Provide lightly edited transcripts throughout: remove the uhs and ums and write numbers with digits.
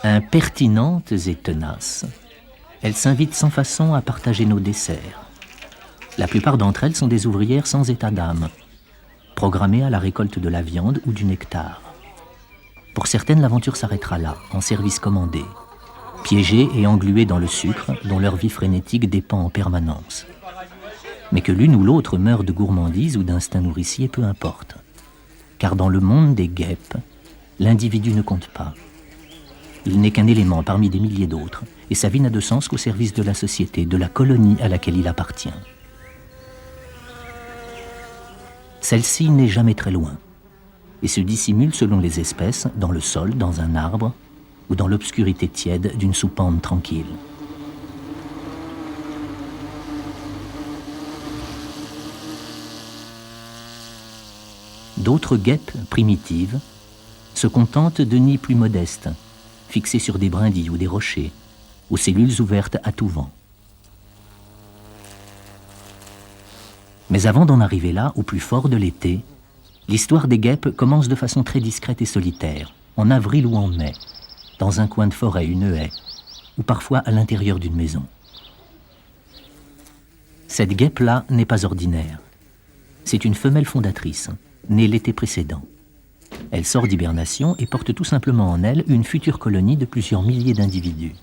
Impertinentes et tenaces, elles s'invitent sans façon à partager nos desserts. La plupart d'entre elles sont des ouvrières sans état d'âme, programmées à la récolte de la viande ou du nectar. Pour certaines, l'aventure s'arrêtera là, en service commandé, piégées et engluées dans le sucre dont leur vie frénétique dépend en permanence. Mais que l'une ou l'autre meure de gourmandise ou d'instinct nourricier, peu importe. Car dans le monde des guêpes, l'individu ne compte pas. Il n'est qu'un élément parmi des milliers d'autres, et sa vie n'a de sens qu'au service de la société, de la colonie à laquelle il appartient. Celle-ci n'est jamais très loin, et se dissimule selon les espèces, dans le sol, dans un arbre, ou dans l'obscurité tiède d'une soupente tranquille. D'autres guêpes primitives se contentent de nids plus modestes, fixés sur des brindilles ou des rochers, aux cellules ouvertes à tout vent. Mais avant d'en arriver là, au plus fort de l'été, l'histoire des guêpes commence de façon très discrète et solitaire, en avril ou en mai, dans un coin de forêt, une haie, ou parfois à l'intérieur d'une maison. Cette guêpe-là n'est pas ordinaire. C'est une femelle fondatrice, née l'été précédent. Elle sort d'hibernation et porte tout simplement en elle une future colonie de plusieurs milliers d'individus.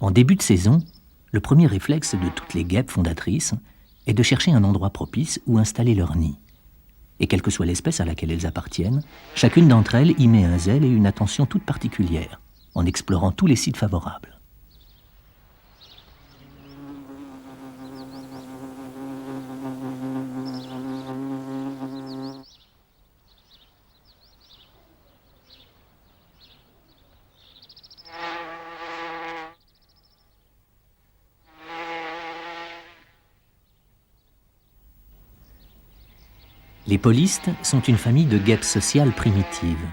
En début de saison, le premier réflexe de toutes les guêpes fondatrices est de chercher un endroit propice où installer leur nid. Et quelle que soit l'espèce à laquelle elles appartiennent, chacune d'entre elles y met un zèle et une attention toute particulière, en explorant tous les sites favorables. Les polistes sont une famille de guêpes sociales primitives.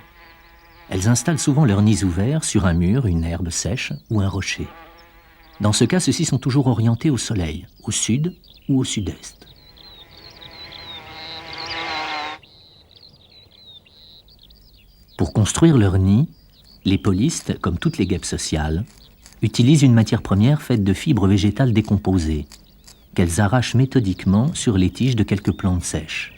Elles installent souvent leurs nids ouverts sur un mur, une herbe sèche ou un rocher. Dans ce cas, ceux-ci sont toujours orientés au soleil, au sud ou au sud-est. Pour construire leur nid, les polistes, comme toutes les guêpes sociales, utilisent une matière première faite de fibres végétales décomposées, qu'elles arrachent méthodiquement sur les tiges de quelques plantes sèches.